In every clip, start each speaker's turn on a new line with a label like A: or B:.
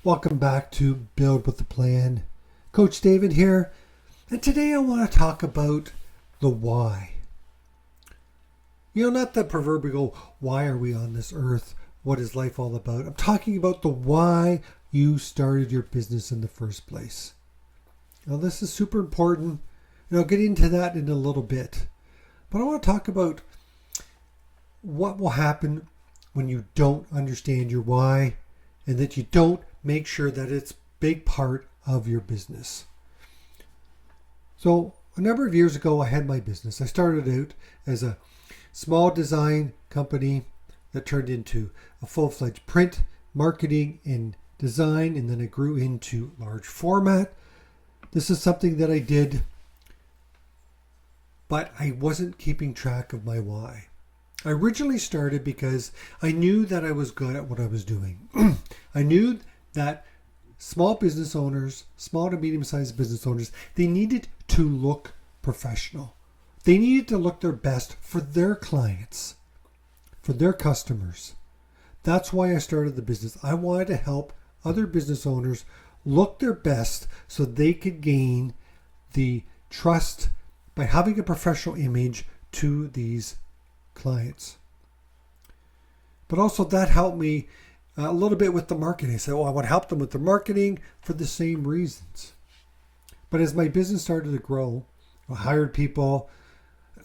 A: Welcome back to Build with the Plan. Coach David here, and today I want to talk about the why. Not the proverbial why are we on this earth? What is life all about? I'm talking about the why you started your business in the first place. Now this is super important, and I'll get into that in a little bit. But I want to talk about what will happen when you don't understand your why and that you don't make sure that it's a big part of your business. So a number of years ago, I had my business. I started out as a small design company that turned into a full-fledged print, marketing, and design, and then it grew into large format. This is something that I did, but I wasn't keeping track of my why. I originally started because I knew that I was good at what I was doing. I knew that small business owners, small to medium-sized business owners, they needed to look professional. They needed to look their best for their clients, for their customers. That's why I started the business. I wanted to help other business owners look their best so they could gain the trust by having a professional image to these clients. But also that helped me a little bit with the marketing. I said, I want to help them with the marketing for the same reasons. But as my business started to grow, I hired people,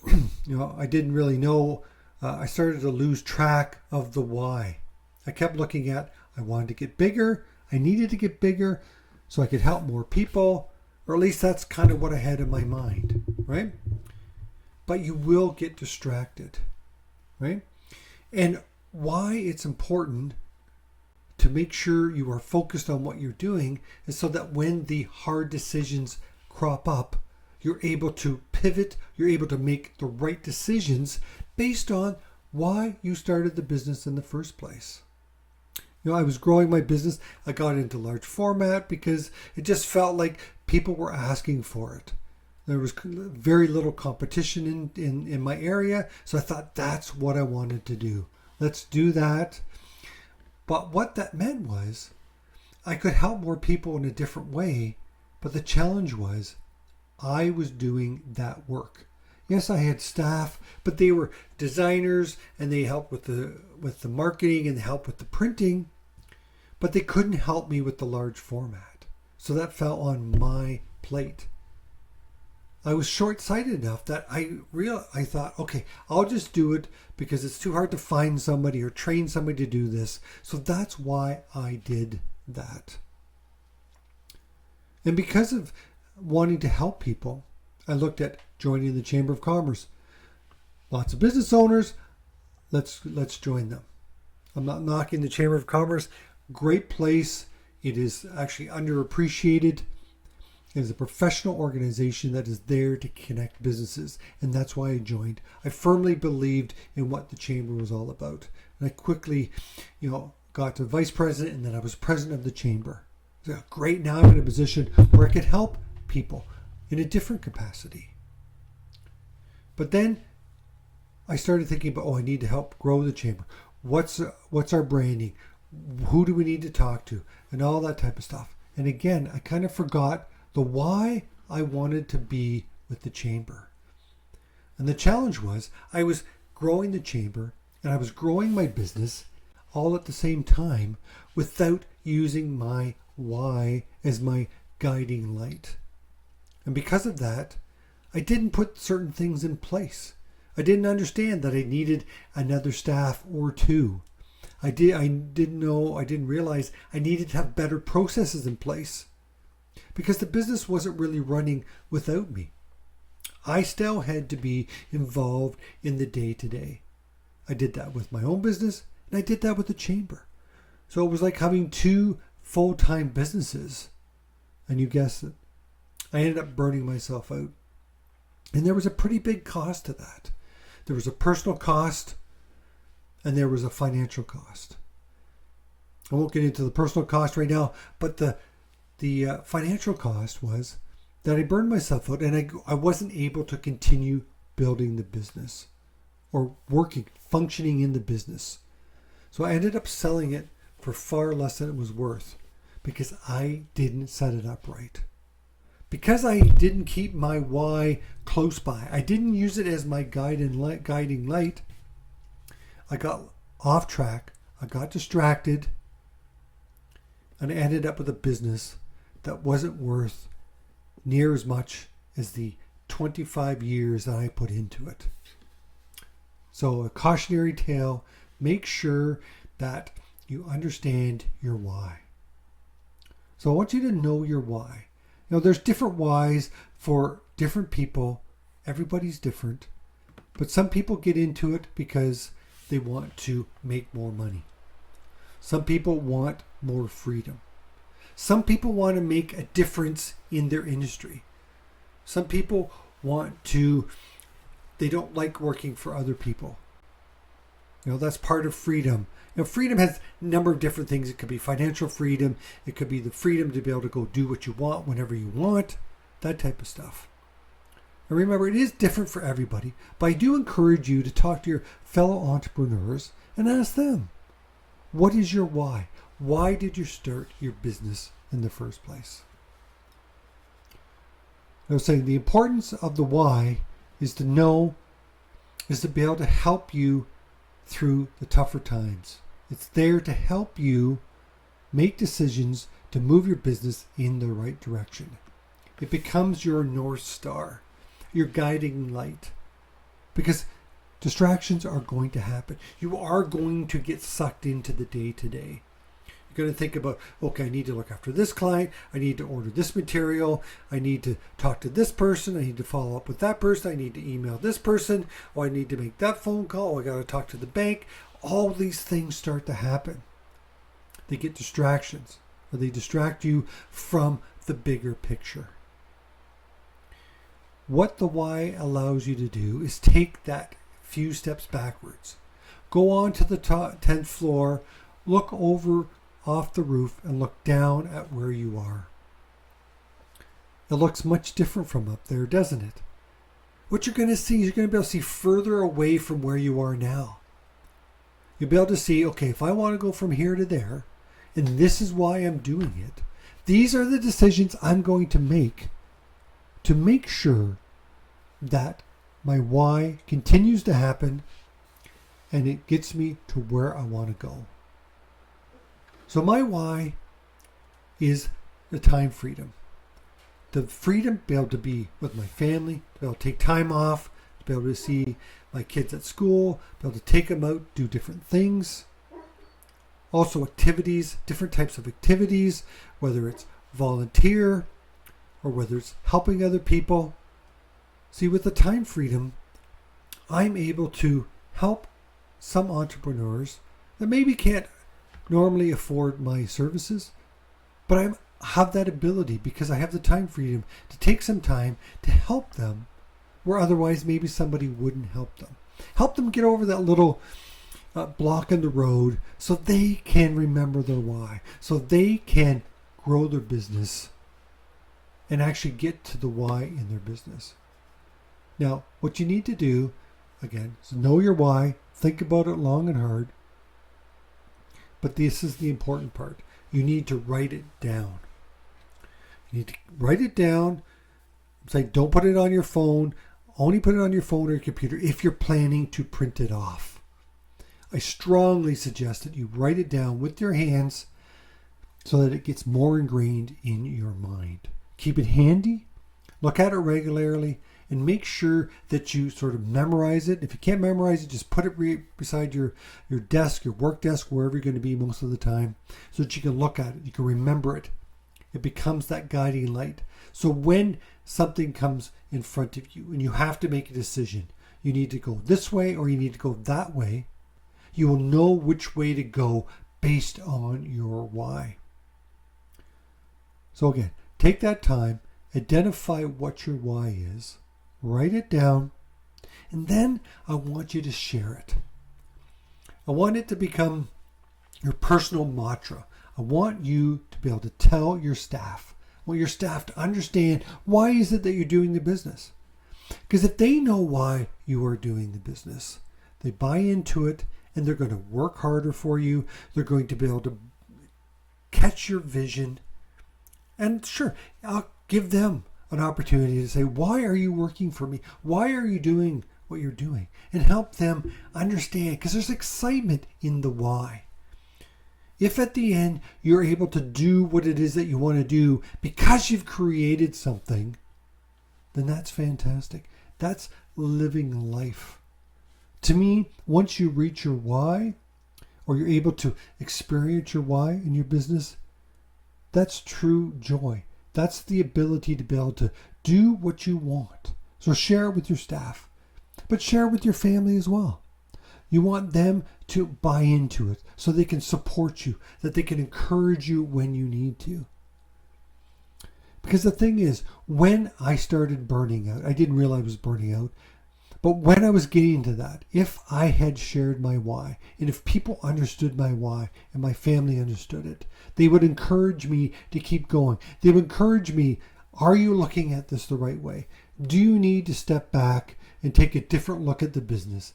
A: I didn't really know, I started to lose track of the why. I kept looking at, I wanted to get bigger, I needed to get bigger so I could help more people, or at least that's kind of what I had in my mind, right? But you will get distracted, right? And why it's important to make sure you are focused on what you're doing is so that when the hard decisions crop up, you're able to pivot, you're able to make the right decisions based on why you started the business in the first place. I was growing my business. I got into large format because it just felt like people were asking for it. There was very little competition in my area, so I thought that's what I wanted to do. Let's do that. But what that meant was I could help more people in a different way, but the challenge was I was doing that work. Yes, I had staff, but they were designers and they helped with the marketing and helped with the printing, but they couldn't help me with the large format. So that fell on my plate. I was short-sighted enough that I thought, okay, I'll just do it because it's too hard to find somebody or train somebody to do this. So that's why I did that. And because of wanting to help people, I looked at joining the Chamber of Commerce. Lots of business owners, let's join them. I'm not knocking the Chamber of Commerce. Great place. It is actually underappreciated. It is a professional organization that is there to connect businesses, and that's why I joined. I firmly believed in what the chamber was all about, and I quickly, got to vice president, and then I was president of the chamber. So great, now I'm in a position where I could help people in a different capacity. But then I started thinking about, I need to help grow the chamber. What's our branding? Who do we need to talk to? And all that type of stuff. And again, I kind of forgot the why I wanted to be with the chamber. And the challenge was I was growing the chamber and I was growing my business all at the same time without using my why as my guiding light. And because of that, I didn't put certain things in place. I didn't understand that I needed another staff or two. I didn't realize I needed to have better processes in place because the business wasn't really running without me. I still had to be involved in the day-to-day. I did that with my own business and I did that with the chamber. So it was like having two full-time businesses. And you guessed it, I ended up burning myself out. And there was a pretty big cost to that. There was a personal cost and there was a financial cost. I won't get into the personal cost right now, but the financial cost was that I burned myself out and I wasn't able to continue building the business or functioning in the business. So I ended up selling it for far less than it was worth Because I didn't set it up right. Because I didn't keep my why close by. I didn't use it as my guiding light. I got off track. I got distracted. And I ended up with a business that wasn't worth near as much as the 25 years that I put into it. So a cautionary tale, make sure that you understand your why. So I want you to know your why. There's different whys for different people. Everybody's different. But some people get into it because they want to make more money. Some people want more freedom. Some people want to make a difference in their industry. Some people they don't like working for other people. That's part of freedom. Freedom has a number of different things. It could be financial freedom. It could be the freedom to be able to go do what you want whenever you want. That type of stuff. And remember, it is different for everybody. But I do encourage you to talk to your fellow entrepreneurs and ask them, what is your why? Why did you start your business in the first place? I was saying the importance of the why is to be able to help you through the tougher times. It's there to help you make decisions to move your business in the right direction. It becomes your North Star, your guiding light. Because distractions are going to happen. You are going to get sucked into the day-to-day. You're going to think about, okay, I need to look after this client. I need to order this material. I need to talk to this person. I need to follow up with that person. I need to email this person. Oh, I need to make that phone call. Oh, I got to talk to the bank. All these things start to happen. They get distractions, or they distract you from the bigger picture. What the why allows you to do is take that few steps backwards. Go on to the 10th floor, look over off the roof and look down at where you are. It looks much different from up there, doesn't it? What you're going to see is you're going to be able to see further away from where you are now. You'll be able to see, okay, if I want to go from here to there, and this is why I'm doing it, these are the decisions I'm going to make sure that my why continues to happen and it gets me to where I want to go. So my why is the time freedom. The freedom to be able to be with my family, to be able to take time off, to be able to see my kids at school, be able to take them out, do different things. Also activities, different types of activities, whether it's volunteer or whether it's helping other people. See, with the time freedom, I'm able to help some entrepreneurs that maybe can't normally afford my services, but I have that ability because I have the time freedom to take some time to help them where otherwise maybe somebody wouldn't help them. Help them get over that little block in the road so they can remember their why, so they can grow their business and actually get to the why in their business. Now, what you need to do, again, is know your why, think about it long and hard. But this is the important part. You need to write it down. You need to write it down. Say, don't put it on your phone. Only put it on your phone or your computer if you're planning to print it off. I strongly suggest that you write it down with your hands so that it gets more ingrained in your mind. Keep it handy. Look at it regularly. And make sure that you sort of memorize it. If you can't memorize it, just put it beside your desk, your work desk, wherever you're going to be most of the time, so that you can look at it, you can remember it. It becomes that guiding light. So when something comes in front of you and you have to make a decision, you need to go this way or you need to go that way, you will know which way to go based on your why. So again, take that time, identify what your why is, write it down, and then I want you to share it. I want it to become your personal mantra. I want you to be able to tell your staff. I want your staff to understand why is it that you're doing the business. Because if they know why you are doing the business, they buy into it and they're going to work harder for you. They're going to be able to catch your vision And sure, I'll give them an opportunity to say, why are you working for me? Why are you doing what you're doing? And help them understand, because there's excitement in the why. If at the end you're able to do what it is that you want to do because you've created something, then that's fantastic. That's living life. To me, once you reach your why, or you're able to experience your why in your business, that's true joy. That's the ability to be able to do what you want. So share it with your staff, but share it with your family as well. You want them to buy into it so they can support you, that they can encourage you when you need to. Because the thing is, when I started burning out, I didn't realize I was burning out, but when I was getting to that, if I had shared my why, and if people understood my why, and my family understood it, they would encourage me to keep going. They would encourage me, are you looking at this the right way? Do you need to step back and take a different look at the business?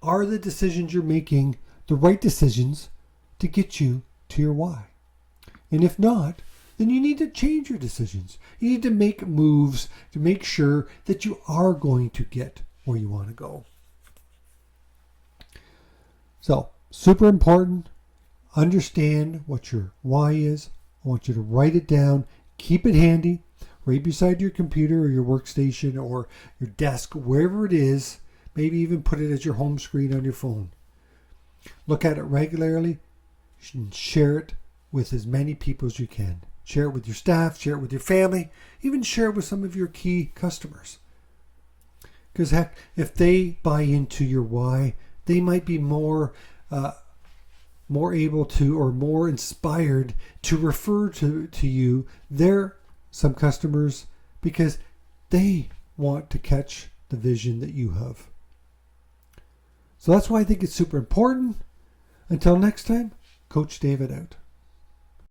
A: Are the decisions you're making the right decisions to get you to your why? And if not, then you need to change your decisions. You need to make moves to make sure that you are going to get where you want to go. So, super important. Understand what your why is. I want you to write it down. Keep it handy, right beside your computer or your workstation or your desk, wherever it is. Maybe even put it as your home screen on your phone. Look at it regularly and share it with as many people as you can. Share it with your staff, share it with your family, even share it with some of your key customers. Because heck, if they buy into your why, they might be more able to, or more inspired to refer to you some customers, because they want to catch the vision that you have. So that's why I think it's super important. Until next time, Coach David out.